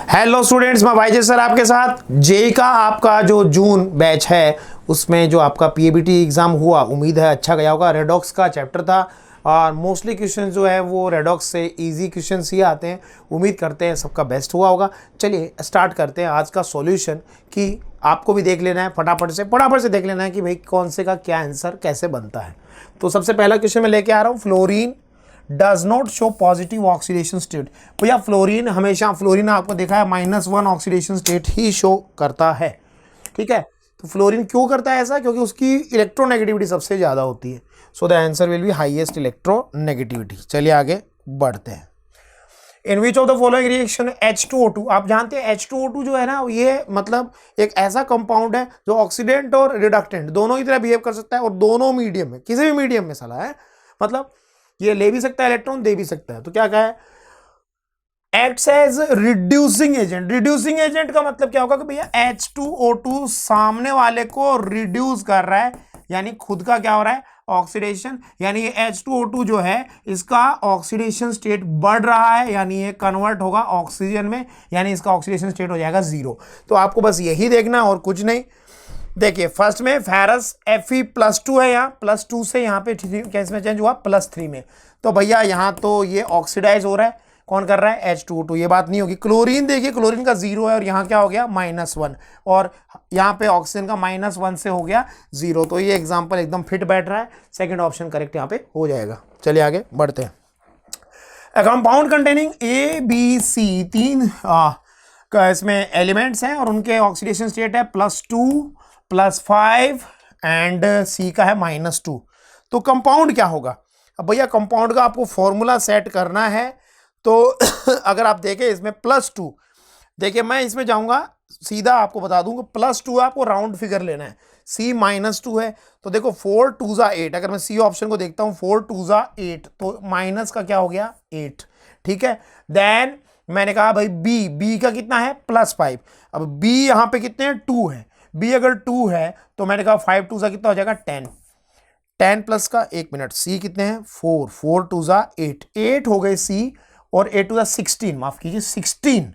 Hello students, मैं वाईजे sir आपके साथ। जेई का आपका जो जून बैच है उसमें जो आपका पीएबीटी एग्जाम हुआ, उम्मीद है अच्छा गया होगा। रेडॉक्स का चैप्टर था और मोस्टली क्वेश्चन जो है वो रेडॉक्स से इजी क्वेश्चंस ही आते हैं। उम्मीद करते हैं सबका बेस्ट हुआ होगा। चलिए स्टार्ट करते हैं आज का सॉल्यूशन, कि आपको भी देख लेना है, फटाफट से देख लेना है कि भाई कौन से का क्या आंसर कैसे बनता है। तो सबसे पहला क्वेश्चन मैं लेके आ रहा हूँ, fluorine does not show positive oxidation state. भैया फ्लोरीन आपको देखा है -1 ऑक्सीडेशन स्टेट ही शो करता है। ठीक है, तो फ्लोरीन क्यों करता है ऐसा? क्योंकि उसकी इलेक्ट्रोनेगेटिविटी सबसे ज़्यादा होती है। So the answer will be highest electronegativity. चलिए आगे बढ़ते हैं। In which of the following reaction H2O2, आप जानते हैं H2O2 जो है ना, ये मतलब एक ऐसा कंपाउंड है जो ऑक्सीडेंट और रिडक्टेंट दोनों की तरह बिहेव कर सकता है, और दोनों मीडियम में, किसी भी मीडियम में सलाह है, मतलब ये ले भी सकता है इलेक्ट्रॉन, दे भी सकता है। तो क्या कहा है? Acts as reducing agent. Reducing agent का मतलब क्या होगा कि भैया H2O2 सामने वाले को रिड्यूस कर रहा है, यानी खुद का क्या हो रहा है? ऑक्सीडेशन। यानी ये H2O2 जो है इसका ऑक्सीडेशन स्टेट बढ़ रहा है, यानी ये कन्वर्ट होगा ऑक्सीजन में, यानी इसका ऑक्सीडेशन स्टेट हो जाएगा 0। तो आपको बस यही देखना और कुछ नहीं। देखिए फर्स्ट में फेरस Fe+2 है, यहाँ +2 से यहाँ पे कैसे में चेंज हुआ +3 में। तो भैया यहाँ तो ये ऑक्सीडाइज हो रहा है, कौन कर रहा है? H2O2। ये बात नहीं होगी। क्लोरीन देखिए, क्लोरीन का 0 है और यहाँ क्या हो गया? -1, और यहाँ पे ऑक्सीजन का -1 से हो गया 0। तो ये एग्जाम्पल एकदम फिट बैठ रहा है, सेकेंड ऑप्शन करेक्ट यहाँ पे हो जाएगा। चलिए आगे बढ़ते हैं। A compound containing ABC, 3 इसमें एलिमेंट्स हैं और उनके ऑक्सीडेशन स्टेट है +2, +5 एंड सी का है -2। तो कंपाउंड क्या होगा? अब भैया कंपाउंड का आपको फॉर्मूला सेट करना है। तो अगर आप देखें इसमें +2, देखिए मैं इसमें जाऊंगा सीधा, आपको बता दूंगा +2 है, आपको राउंड फिगर लेना है। सी -2 है, तो देखो 4 2 8, अगर मैं सी ऑप्शन को देखता हूं 4 2 8, तो माइनस का क्या हो गया? 8। ठीक है, देन मैंने कहा भाई बी का कितना है? +5। अब बी यहाँ पे कितने हैं? 2 है। बी अगर 2 है तो मैंने कहा 5 2 कितना हो जाएगा? 10। 10 प्लस का 1 मिनट, सी कितने हैं? 4 4 2 8, 8 हो गए सी, और 8 2 16, माफ कीजिए 16।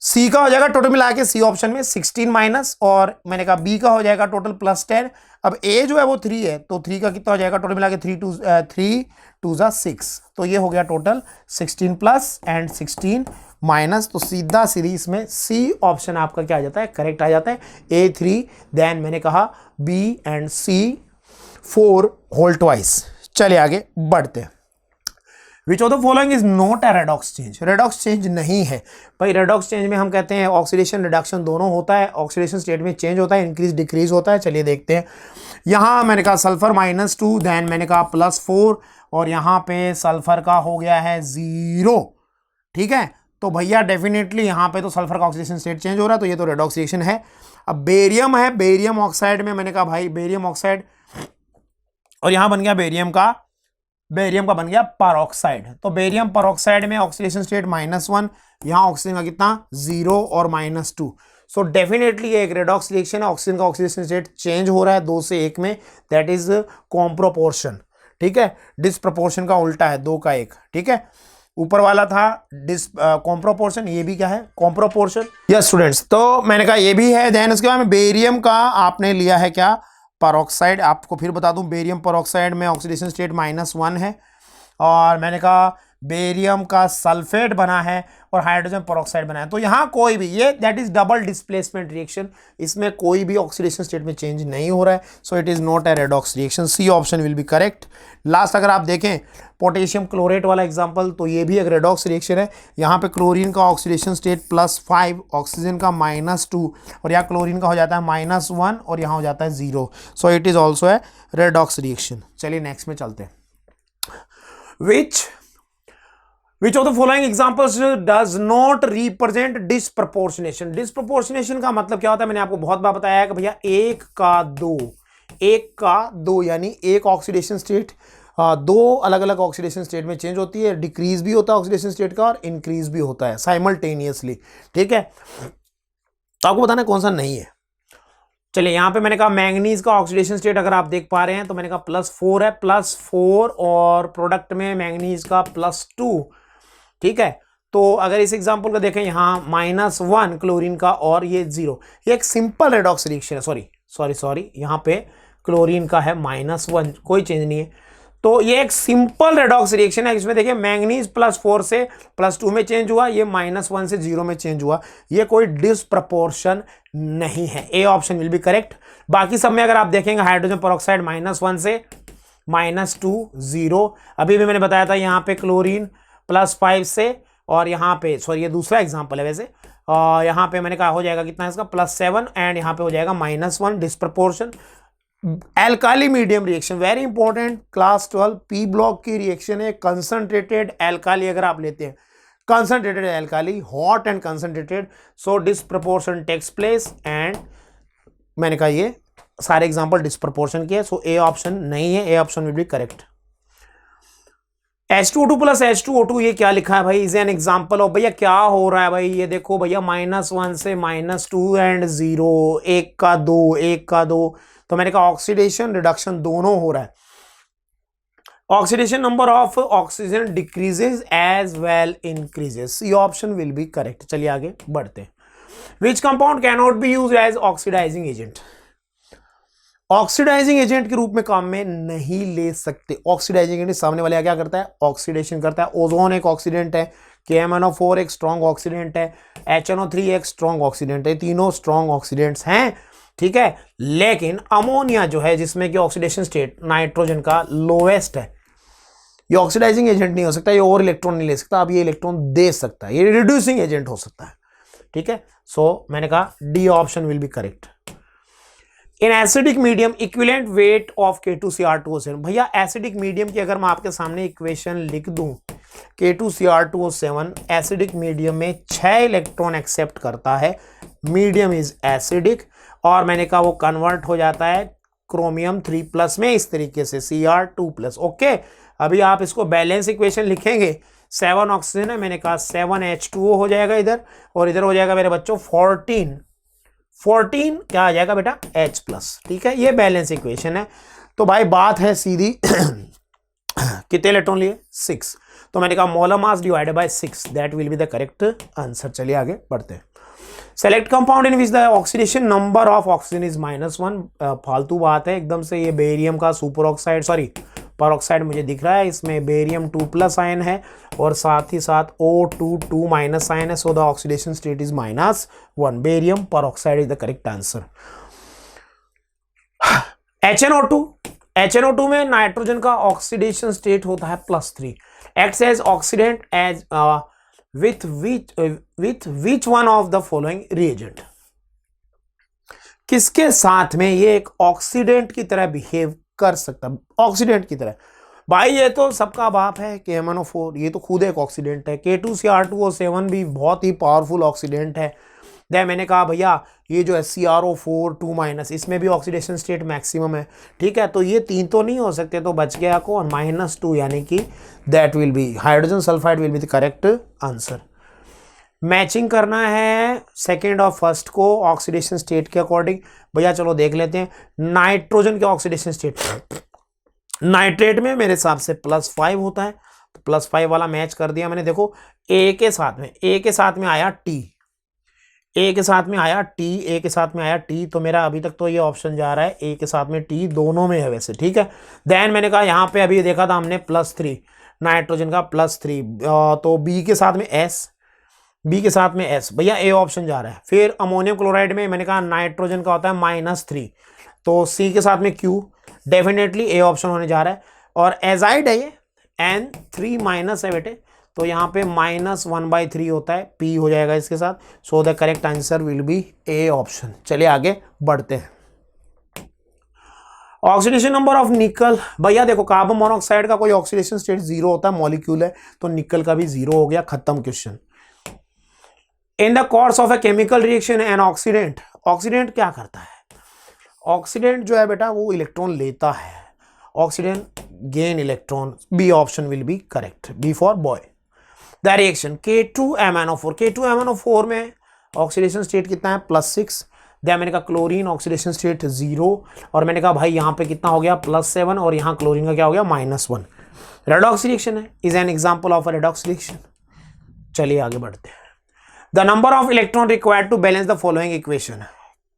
सी का हो जाएगा टोटल मिला के सी ऑप्शन में 16 माइनस, और मैंने कहा बी का हो जाएगा टोटल +10। अब ए जो है वो 3 है, तो 3 का कितना हो जाएगा टोटल मिला के? 3 2 6। तो ये हो गया टोटल 16 प्लस एंड 16 माइनस। तो सीधा सीधी इसमें सी ऑप्शन आपका क्या आ जाता है? करेक्ट आ जाता है। A3, देन मैंने कहा B and C 4 whole twice. चलिए आगे बढ़ते हैं। Which of the following is not a redox change? Redox change नहीं है भाई। रेडॉक्स चेंज में हम कहते हैं ऑक्सीडेशन रिडक्शन दोनों होता है, ऑक्सीडेशन स्टेट में चेंज होता है, इंक्रीज डिक्रीज होता है। चलिए देखते हैं। यहाँ मैंने कहा सल्फर -2, देन मैंने कहा +4, और यहाँ पे सल्फर का हो गया है 0। ठीक है, तो भैया डेफिनेटली यहाँ पे तो सल्फर का ऑक्सीडेशन स्टेट चेंज हो रहा है, तो ये तो रेडॉक्स रिएक्शन है। अब बेरियम है, बेरियम ऑक्साइड में मैंने कहा भाई बेरियम ऑक्साइड, और यहाँ बन गया बेरियम का बन गया परऑक्साइड। तो बेरियम परऑक्साइड में ऑक्सीडेशन स्टेट -1, यहाँ ऑक्सीजन का कितना? 0 और -2। सो डेफिनेटली ये एक रेडॉक्स रिएक्शन है। ऑक्सीजन का ऑक्सीडेशन स्टेट चेंज हो रहा है 2 से 1 में, दैट इज कॉम्प्रोपोर्शन। ठीक है, डिसप्रपोर्शन का उल्टा है 2 का 1। ठीक है, ऊपर वाला था कॉम्प्रोपोर्शन, ये भी क्या है? कॉम्प्रोपोर्शन। यस स्टूडेंट्स, तो मैंने कहा ये भी है। देन उसके बाद में बेरियम का आपने लिया है क्या? परऑक्साइड। आपको फिर बता दूं, बेरियम परऑक्साइड में ऑक्सीडेशन स्टेट -1 है, और मैंने कहा बेरियम का सल्फेट बना है और हाइड्रोजन परऑक्साइड बना है। तो यहाँ कोई भी, ये that is double displacement reaction, इसमें कोई भी ऑक्सीडेशन स्टेट में चेंज नहीं हो रहा है। So it is not a redox reaction. C option will be correct. Last अगर आप देखें पोटेशियम क्लोरेट वाला एग्जांपल, तो ये भी एक रेडॉक्स रिएक्शन है। यहाँ पे क्लोरीन का ऑक्सीडेशन स्टेट +5, ऑक्सीजन का -2, और यहाँ क्लोरीन का हो जाता है -1 और यहाँ हो जाता है 0। सो it is also a redox reaction. चलिए नेक्स्ट में चलते हैं। Which of the following examples does not represent disproportionation? Disproportionation का मतलब क्या होता है? मैंने आपको बहुत बार बताया है कि भैया 1 का 2 यानी एक ऑक्सीडेशन स्टेट 2 अलग अलग ऑक्सीडेशन स्टेट में चेंज होती है। डिक्रीज भी होता है ऑक्सीडेशन स्टेट का और इंक्रीज भी होता है साइमल्टेनियसली। ठीक है, तो आपको बताना कौन सा नहीं है। चलिए यहाँ पे मैंने कहा मैंगनीज का ऑक्सीडेशन स्टेट अगर आप देख पा रहे हैं, तो मैंने कहा +4 है, +4, और प्रोडक्ट में मैंगनीज का +2। ठीक है, तो अगर इस एग्जांपल को देखें, यहाँ -1 क्लोरीन का और ये 0, ये एक सिंपल रेडॉक्स रिएक्शन है। सॉरी यहाँ पे क्लोरीन का है -1, कोई चेंज नहीं है। तो ये एक सिंपल रेडॉक्स रिएक्शन है। इसमें देखिए मैंगनीज +4 से +2 में चेंज हुआ, ये -1 से 0 में चेंज हुआ। ये कोई डिसप्रपोर्शन नहीं है। A option will be correct. बाकी सब में अगर आप देखेंगे हाइड्रोजन पेरोक्साइड -1 से -2 0। अभी भी मैंने बताया था यहाँ पे क्लोरीन +5 से, और यहाँ पे सॉरी ये दूसरा एग्जाम्पल है वैसे, यहाँ पे मैंने कहा हो जाएगा कितना इसका +7 एंड यहाँ पे हो जाएगा -1 disproportion. Alkali medium reaction very important, class 12 P block की रिएक्शन है। कंसंट्रेटेड एल्काली अगर आप लेते हैं, concentrated alkali, hot and concentrated, so disproportion takes place. And मैंने कहा ये सारे एग्जांपल डिसप्रपोर्शन के, सो ए ऑप्शन नहीं है, A option will be correct. H2O2 plus H2O2 ये क्या लिखा है भाई, इज एन एग्जाम्पल ऑफ, भैया क्या हो रहा है भाई, ये देखो भैया -1 से -2 एंड 0, 1 का 2, 1 का 2, तो मैंने कहा ऑक्सीडेशन रिडक्शन दोनों हो रहा है। Oxidation number of oxygen decreases as well increases, ये ऑप्शन विल बी करेक्ट। चलिए आगे बढ़ते हैं। Which compound can not be use as oxidizing agent, oxidizing agent के रूप में काम में नहीं ले सकते। ऑक्सीडाइजिंग एजेंट सामने वाले क्या करता है, ऑक्सीडेशन करता है। ओजोन एक ऑक्सीडेंट है, KMnO4 एक स्ट्रॉन्ग ऑक्सीडेंट है, HNO3 एक स्ट्रॉन्ग ऑक्सीडेंट है, तीनों स्ट्रॉन्ग ऑक्सीडेंट्स हैं, ठीक है। लेकिन अमोनिया जो है जिसमें कि ऑक्सीडेशन स्टेट नाइट्रोजन का लोएस्ट है, ये ऑक्सीडाइजिंग एजेंट नहीं हो सकता, ये और इलेक्ट्रॉन नहीं ले सकता। अब ये इलेक्ट्रॉन दे सकता है, ये रिड्यूसिंग एजेंट हो सकता है, ठीक है। सो मैंने कहा D option will be correct. In acidic medium equivalent weight of K2Cr2O7, भैया एसिडिक मीडियम की अगर मैं आपके सामने इक्वेशन लिख दूं, K2Cr2O7 एसिडिक मीडियम में 6 इलेक्ट्रॉन एक्सेप्ट करता है, मीडियम इज एसिडिक, और मैंने कहा वो कन्वर्ट हो जाता है क्रोमियम 3+ में इस तरीके से Cr2+। ओके, अभी आप इसको बैलेंस इक्वेशन लिखेंगे, 7 ऑक्सीजन है, मैंने कहा 7H2O हो जाएगा इधर, और इधर हो जाएगा मेरे बच्चों 14 क्या आ जाएगा बेटा, H+, ठीक है। ये बैलेंस इक्वेशन है। तो भाई बात है सीधी कितने इलेक्ट्रॉन लिए, 6, तो मैंने कहा molar mass divided bye 6, that will be the correct answer. चलिए आगे बढ़ते हैं। Select compound in which the oxidation number of oxygen is -1, फालतू बात है एकदम से। ये बेरियम का सुपर ऑक्साइड सॉरी पर ऑक्साइड मुझे दिख रहा है, इसमें बेरियम 2+ आयन है और साथ ही साथ O2 माइनस आयन है, so the oxidation state is -1। Barium peroxide is the correct answer. HNO2 में नाइट्रोजन का ऑक्सीडेशन स्टेट होता है +3, acts as oxidant as with which one of the following reagent, किसके साथ में ये एक ऑक्सीडेंट की तरह बिहेव कर सकता है, ऑक्सीडेंट की तरह। भाई ये तो सबका बाप है KMnO4, ये तो खुद एक ऑक्सीडेंट है। K2Cr2O7 भी बहुत ही पावरफुल ऑक्सीडेंट है। दे मैंने कहा भैया ये जो है CrO4 2- इसमें भी ऑक्सीडेशन स्टेट मैक्सिमम है, ठीक है। तो ये 3 तो नहीं हो सकते, तो बच गया कौन, -2, यानी कि that will be hydrogen sulphide will be the correct answer. Matching करना है सेकेंड और फर्स्ट को ऑक्सीडेशन स्टेट के अकॉर्डिंग। भैया चलो देख लेते हैं नाइट्रोजन के ऑक्सीडेशन स्टेट। नाइट्रेट में मेरे हिसाब से +5 होता है, तो +5 वाला मैच कर दिया मैंने। देखो ए के साथ में आया टी, ए के साथ में आया टी, तो मेरा अभी तक तो ये ऑप्शन जा रहा है ए के साथ में टी, दोनों में है वैसे, ठीक है। देन मैंने कहा यहाँ पे अभी देखा था हमने +3 नाइट्रोजन का +3, तो बी के साथ में एस, भैया ए ऑप्शन जा रहा है। फिर अमोनियम क्लोराइड में मैंने कहा नाइट्रोजन का होता है -3, तो सी के साथ में क्यू, डेफिनेटली ए ऑप्शन होने जा रहा है। और एजाइड है ये N3- है बेटे, तो यहाँ पे -1/3 होता है, पी हो जाएगा इसके साथ। So the correct answer will B A option. चलिए आगे बढ़ते हैं। ऑक्सीडेशन नंबर ऑफ निकल, भैया देखो कार्बन मोनोऑक्साइड का कोई ऑक्सीडेशन स्टेट 0 होता है, मॉलिक्यूल है, तो निकल का भी 0 हो गया, खत्म question. In the course of a chemical reaction an oxidant, oxidant क्या करता है, ऑक्सीडेंट जो है बेटा वो इलेक्ट्रॉन लेता है, oxidant gain electron, B option will be correct, B for boy. The reaction K2MnO4 में ऑक्सीडेशन स्टेट कितना है, +6। देन मैंने कहा क्लोरीन ऑक्सीडेशन स्टेट 0, और मैंने कहा भाई यहाँ पे कितना हो गया, +7, और यहाँ क्लोरीन का क्या हो गया, -1। रेडॉक्स रिएक्शन है, is an example of a redox reaction. चलिए आगे बढ़ते हैं। The number of electron required to balance the following equation,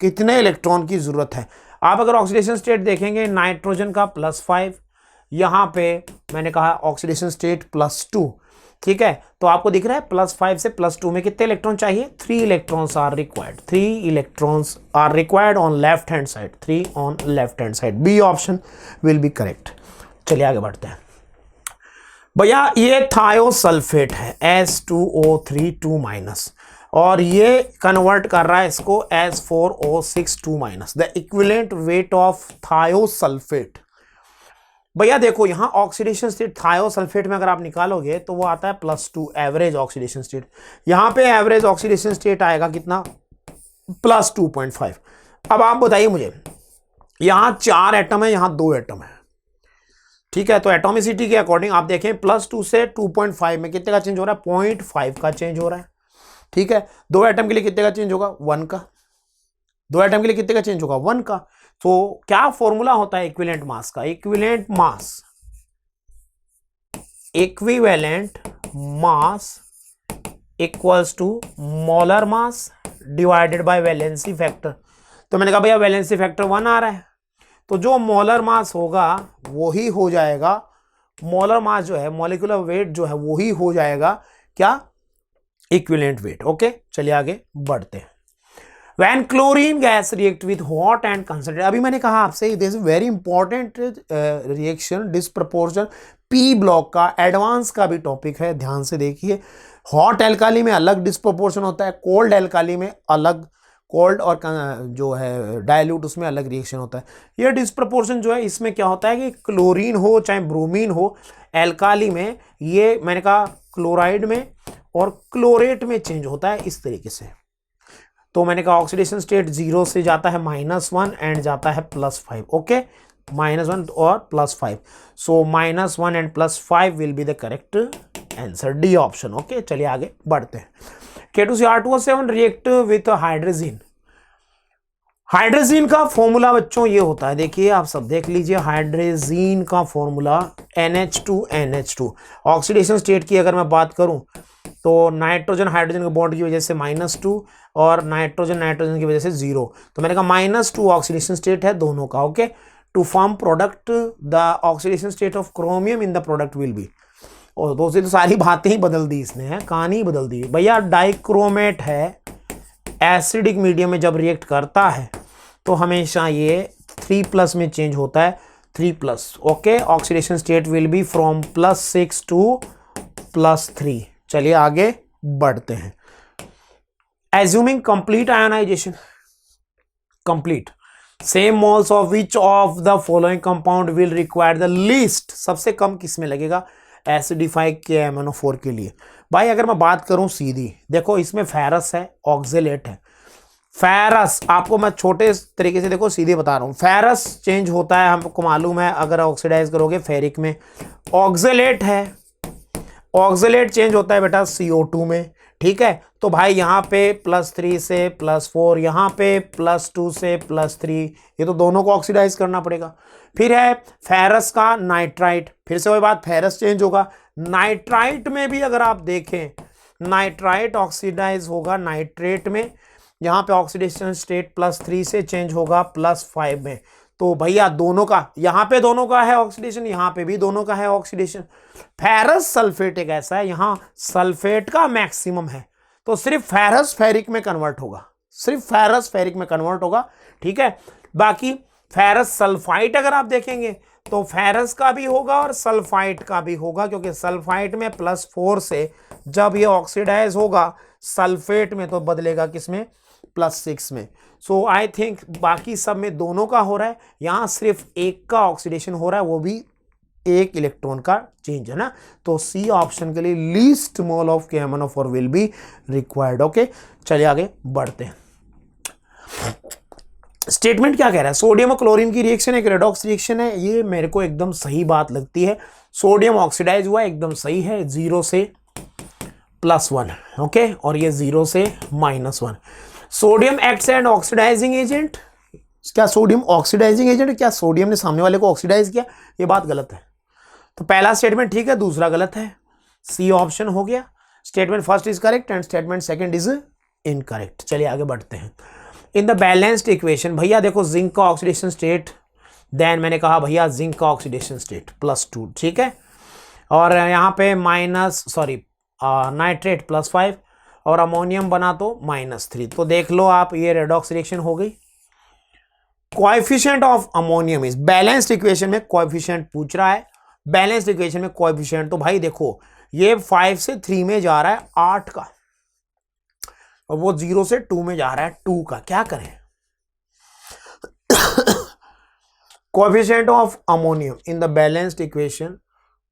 कितने इलेक्ट्रॉन की जरूरत है। आप अगर ऑक्सीडेशन स्टेट देखेंगे नाइट्रोजन का +5, यहां पे मैंने कहा ऑक्सीडेशन स्टेट +2, ठीक है, तो आपको दिख रहा है +5 से +2 में कितने इलेक्ट्रॉन चाहिए, 3 electrons are required, 3 electrons are required on left hand side, 3 on left hand side, B option will be correct. चलिए आगे बढ़ते हैं भैया, ये थायोसल्फेट है S2O3 2- और ये कन्वर्ट कर रहा है इसको S4O6 2-। The equivalent weight of thiosulphate, भैया देखो यहां ऑक्सीडेशन स्टेट थायोसल्फेट में अगर आप निकालोगे तो वो आता है +2 एवरेज ऑक्सीडेशन स्टेट, यहां पे एवरेज ऑक्सीडेशन स्टेट आएगा कितना, +2.5। अब आप बताइए मुझे, यहां 4 एटम है, यहां 2 एटम है, ठीक है, तो एटॉमिसिटी के अकॉर्डिंग आप देखें +2 से 2.5 में कितने का चेंज हो रहा है, 0.5 का चेंज हो रहा है, ठीक है। 2 एटम के लिए कितने का चेंज होगा, 1 का। 2 एटम के लिए कितने का चेंज होगा, 1 का। तो क्या फॉर्मूला होता है इक्विवेलेंट मास का, equivalent mass equals to molar mass divided by valency factor. तो मैंने कहा भैया वैलेंसी फैक्टर 1 आ रहा है, तो जो मोलर मास होगा वही हो जाएगा, मोलर मास जो है, मॉलिक्यूलर वेट जो है वही हो जाएगा क्या, इक्विवेलेंट वेट। ओके, चलिए आगे बढ़ते हैं। When chlorine gas react with hot and concentrated, अभी मैंने कहा आपसे this very important reaction disproportion, P block का एडवांस का भी टॉपिक है, ध्यान से देखिए। हॉट एल्काली में अलग डिस्प्रपोर्शन होता है, कोल्ड एल्काली में अलग, कोल्ड और जो है डाइल्यूट उसमें अलग रिएक्शन होता है। ये डिस्प्रपोर्शन जो है इसमें क्या होता है कि क्लोरीन हो चाहे ब्रोमीन हो, एल्काली में ये मैंने कहा क्लोराइड में और क्लोरेट में चेंज होता है इस तरीके से। तो मैंने कहा ऑक्सीडेशन स्टेट 0 से जाता है -1 एंड जाता है +5। ओके, -1 और +5, सो -1 and +5 will be the correct answer, D option. Okay, चलिए आगे बढ़ते हैं। K2Cr2O7 react with hydrogen, hydrogen का फॉर्मूला बच्चों ये होता है, देखिए आप सब देख लीजिए, हाइड्रोजन का फॉर्मूला NH2NH2। ऑक्सीडेशन स्टेट की अगर मैं बात करूं तो नाइट्रोजन हाइड्रोजन के बॉन्ड की वजह से -2 और नाइट्रोजन नाइट्रोजन की वजह से 0, तो मैंने कहा -2 ऑक्सीडेशन स्टेट है दोनों का। Okay, to form product the oxidation state of chromium in the product will be, और दोस्तों तो सारी बातें ही बदल दी इसने, है कहानी ही बदल दी भैया। डाइक्रोमेट है, एसिडिक मीडियम में जब रिएक्ट करता है तो हमेशा ये 3+ में चेंज होता है, 3+। Okay, oxidation state will be from +6 to +3। चलिए आगे बढ़ते हैं। Assuming complete ionization, complete, same moles of which of the following compound will require the least, सबसे कम किस में लगेगा, एसिडिफाई KMnO4 के लिए। भाई अगर मैं बात करूं सीधी, देखो इसमें फेरस है, ऑक्जेलेट है। फेरस आपको मैं छोटे तरीके से देखो सीधे बता रहा हूं, फेरस चेंज होता है हमको मालूम है अगर ऑक्सीडाइज करोगे फेरिक में। ऑक्जेलेट है, ऑक्जेलेट चेंज होता है बेटा CO2 में, ठीक है। तो भाई यहाँ पे +3 से +4, यहाँ पे +2 से +3, ये तो दोनों को ऑक्सीडाइज करना पड़ेगा। फिर है फेरस का नाइट्राइट, फिर से वही बात, फेरस चेंज होगा। नाइट्राइट में भी अगर आप देखें, नाइट्राइट ऑक्सीडाइज होगा नाइट्रेट में, यहाँ पे ऑक्सीडेशन स्टेट +3 से चेंज होगा +5 में। तो भैया दोनों का, यहाँ पे दोनों का है ऑक्सीडेशन, यहाँ पे भी दोनों का है ऑक्सीडेशन। फेरस सल्फेट एक ऐसा है, यहाँ सल्फेट का मैक्सिमम है, तो सिर्फ फेरस फेरिक में कन्वर्ट होगा, सिर्फ फेरस फेरिक में कन्वर्ट होगा, ठीक है। बाकी फेरस सल्फाइट अगर आप देखेंगे तो फेरस का भी होगा और सल्फाइट का भी होगा, क्योंकि सल्फाइट में +4 से जब ये ऑक्सीडाइज होगा सल्फेट में तो बदलेगा किसमें, +6 में। सो आई थिंक बाकी सब में दोनों का हो रहा है, यहाँ सिर्फ एक का ऑक्सीडेशन हो रहा है, वो भी 1 इलेक्ट्रॉन का चेंज है ना। तो सी ऑप्शन के लिए least mole of KMnO4 will be required. Okay, चलिए आगे बढ़ते हैं। स्टेटमेंट क्या कह रहा है, सोडियम और क्लोरीन की रिएक्शन एक रेडॉक्स रिएक्शन है, ये मेरे को एकदम सही बात लगती है। सोडियम ऑक्सीडाइज हुआ एकदम सही है, 0 से +1, ओके, और ये 0 से -1। Sodium acts and oxidizing agent, क्या सोडियम ऑक्सीडाइजिंग एजेंट, क्या सोडियम ने सामने वाले को ऑक्सीडाइज किया, ये बात गलत है। तो पहला स्टेटमेंट ठीक है, दूसरा गलत है, सी ऑप्शन हो गया। Statement first is correct and statement second is incorrect. चलिए आगे बढ़ते हैं। इन द बैलेंस्ड इक्वेशन, भैया देखो जिंक का ऑक्सीडेशन स्टेट, देन मैंने कहा भैया जिंक का ऑक्सीडेशन स्टेट +2, ठीक है, और यहाँ पे नाइट्रेट +5 और अमोनियम बना तो -3। तो देख लो आप, ये रेडॉक्स रिएक्शन हो गई। Coefficient of ammonium is, balanced equation में कोएफिशिएंट पूछ रहा है, बैलेंस्ड इक्वेशन में कोएफिशिएंट, तो भाई देखो ये 5 से 3 में जा रहा है 8 का, और वो 0 से 2 में जा रहा है 2 का, क्या करें। Coefficient of ammonium in the balanced equation,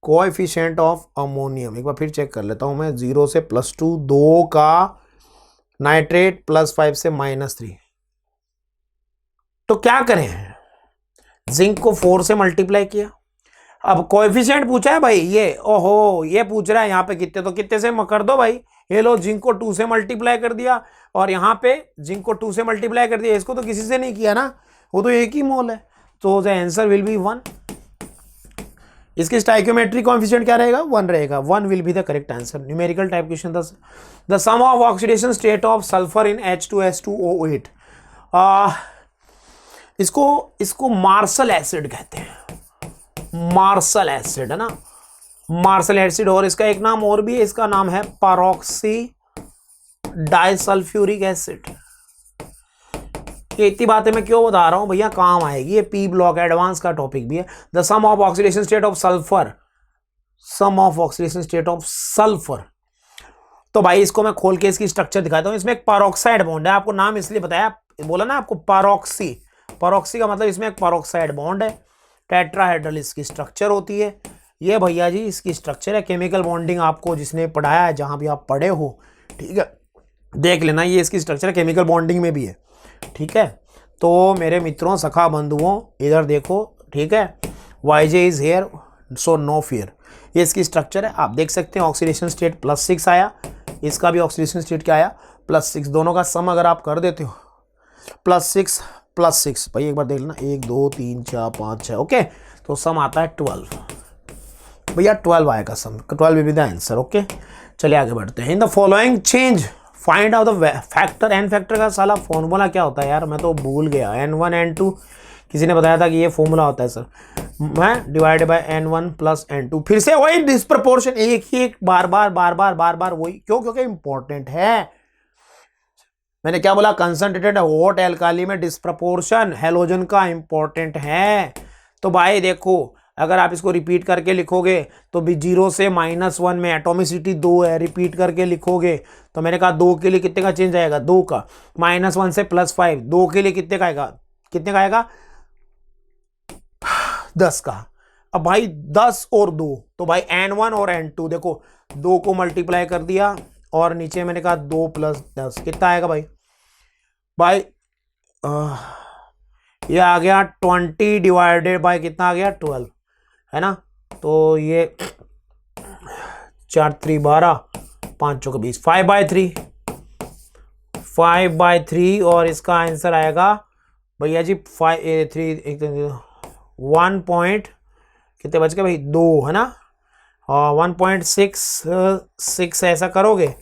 coefficient of ammonium एक बार फिर चेक कर लेता हूं मैं, 0 से +2, 2 का, नाइट्रेट +5 से -3, तो क्या करें, जिंक को 4 से मल्टीप्लाई किया। अब कोएफिशिएंट पूछा है भाई, ये ओहो ये पूछ रहा है यहाँ पे कितने, तो कितने से कर दो भाई, ये लो जिंक को 2 से मल्टीप्लाई कर दिया, और यहाँ पे जिंक को 2 से मल्टीप्लाई कर दिया, इसको तो किसी से नहीं किया ना, वो तो एक ही मोल है, तो द आंसर विल बी 1। इसकी स्टाइकियोमेट्रिक कोएफिशिएंट क्या रहेगा, 1 रहेगा, 1 will be the correct answer. Numerical type question. The sum of oxidation state of sulphur in H2S2O8, इसको मार्शल एसिड कहते हैं, मार्शल एसिड है ना, मार्शल एसिड, और इसका एक नाम और भी है, इसका नाम है पैरोक्सी डाइसल्फ्यूरिक एसिड। ये इतनी बातें मैं क्यों बता रहा हूं भैया, काम आएगी, ये पी ब्लॉक एडवांस का टॉपिक भी है। The sum of oxidation state of sulphur, sum of oxidation state of sulphur, तो भाई इसको मैं खोल के इसकी स्ट्रक्चर दिखाता हूं। इसमें एक पैरोक्साइड बॉन्ड है, आपको नाम इसलिए बताया, बोला ना आपको पैरोक्सी, पैरोक्सी का मतलब इसमें एक पैरोक्साइड बॉन्ड है, टेट्राहेड्रल इसकी स्ट्रक्चर होती है। ये भैया जी इसकी स्ट्रक्चर है, केमिकल बॉन्डिंग आपको जिसने पढ़ाया है, जहां भी आप पढ़े हो, ठीक है, देख लेना, ये इसकी स्ट्रक्चर है, केमिकल बॉन्डिंग में भी है, ठीक है। तो मेरे मित्रों, सखा बंधुओं, इधर देखो, ठीक है, YJ is here so no fear, ये इसकी स्ट्रक्चर है, आप देख सकते हैं। ऑक्सीडेशन स्टेट +6 आया, इसका भी ऑक्सीडेशन स्टेट क्या आया, +6, दोनों का सम अगर आप कर देते हो, +6 +6, भाई एक बार देख लेना, 1 2 3 4 5 6, ओके, तो सम आता है 12, भैया 12 आएगा sum, 12 will be the answer, okay. चलिए आगे बढ़ते हैं। In the following change find out the factor, n factor का साला फॉर्मूला क्या होता है यार, मैं तो भूल गया। N1 N2 किसी ने बताया था कि ये फॉर्मूला होता है सर, मैं डिवाइडेड बाय N1 + N2, फिर से वही डिस्प्रपोर्शन, एक ही एक बार बार वही, क्यों, क्योंकि इंपॉर्टेंट है। मैंने क्या बोला, कंसंट्रेटेड हॉट एल्काली में डिस्प्रपोर्शन हैलोजन का इंपॉर्टेंट है। तो भाई देखो, अगर आप इसको रिपीट करके लिखोगे तो भी 0 से -1 में एटॉमिसिटी 2 है, रिपीट करके लिखोगे तो मैंने कहा 2 के लिए कितने का चेंज आएगा, 2 का, -1 से +5, 2 के लिए कितने का आएगा, कितने का आएगा, 10 का। अब भाई 10 और 2, तो भाई N1 और N2 देखो, 2 को मल्टीप्लाई कर दिया, और नीचे मैंने कहा 2 + 10 कितना आएगा भाई ये आ गया 20 डिवाइडेड बाय कितना आ गया, 12, है ना। तो ये 4 3 12, 5 चौके 20, 5/3, 5/3, और इसका आंसर आएगा भैया जी 1 पॉइंट कितने बच गए भाई, 2, है ना, 1.66 ऐसा करोगे।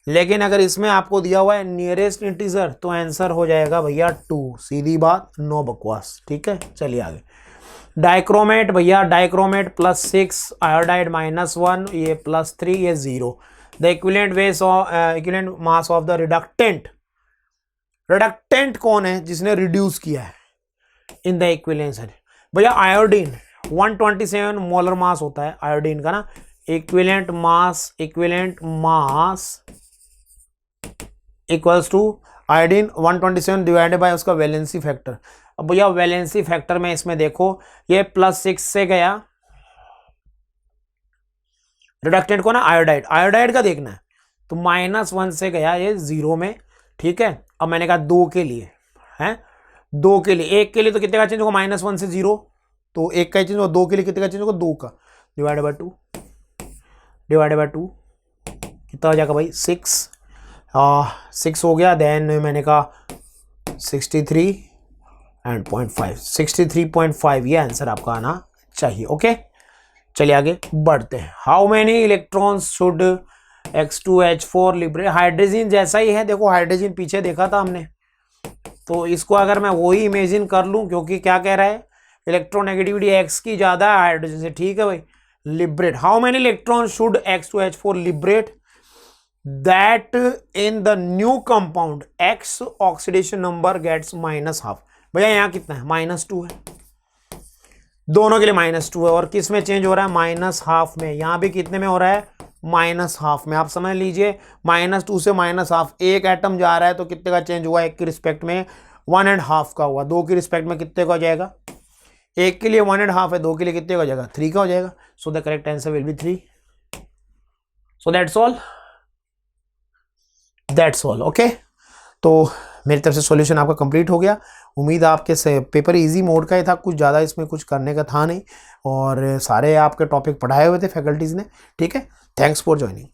लेकिन अगर इसमें आपको दिया हुआ है नियरेस्ट इंटीजर, तो आंसर हो जाएगा भैया 2, सीधी बात, नो बकवास, ठीक है। चलिए आगे। डाइक्रोमेट भैया, डाइक्रोमेट +6, आयोडाइड -1, ये +3, ये 0। The equivalent was equivalent mass of the reductant, reductant कौन है, जिसने रिड्यूस किया है इन द इक्विवेलेंस भैया, आयोडीन 127 मोलर मास होता है आयोडीन का ना, equivalent mass equals to iodine 127 divided by उसका वैलेंसी फैक्टर। अब भैया वैलेंसी फैक्टर में इसमें देखो, ये +6 से गया, रिडक्टेंट को ना, आयोडाइड, आयोडाइड का देखना है, तो -1 से गया ये 0 में, ठीक है। अब मैंने कहा 2 के लिए है, 2 के लिए, 1 के लिए तो कितने का चेंज होगा, -1 से 0, तो 1 का चेंज होगा, 2 के लिए कितने का चेंज होगा, 2 का, डिवाइडेड बाय 2 कितना हो जाएगा भाई, 6 हो गया। देन मैंने कहा 63.5, ये आंसर आपका आना चाहिए, ओके। चलिए आगे बढ़ते हैं। How many electrons should H2H4 liberate, hydrogen जैसा ही है, देखो हाइड्रोजन पीछे देखा था हमने, तो इसको अगर मैं वही इमेजिन कर लूं, क्योंकि क्या कह रहा है, इलेक्ट्रोनेगेटिविटी x की ज्यादा है हाइड्रोजन से, ठीक है भाई, liberate, how many electron should H2H4 liberate that in the new compound x oxidation number gets -12। भैया यहाँ कितना है, -2 है, दोनों के लिए -2 है, और किस में चेंज हो रहा है, -12 में, यहाँ भी कितने में हो रहा है, -12 में। आप समझ लीजिए -2 से -12, एक एटम जा रहा है तो कितने का चेंज हुआ, एक की रिस्पेक्ट में 1.5 का हुआ, दो की रिस्पेक्ट में कितने का हो जाएगा, एक के लिए 1.5 है, दो के लिए कितने का हो जाएगा, 3 का हो जाएगा। So the correct answer will B 3। So that's all okay. तो मेरी तरफ से सॉल्यूशन आपका कंप्लीट हो गया। उम्मीद आपके से पेपर इजी मोड का ही था, कुछ ज़्यादा इसमें कुछ करने का था नहीं, और सारे आपके टॉपिक पढ़ाए हुए थे फैकल्टीज़ ने, ठीक है। Thanks for joining.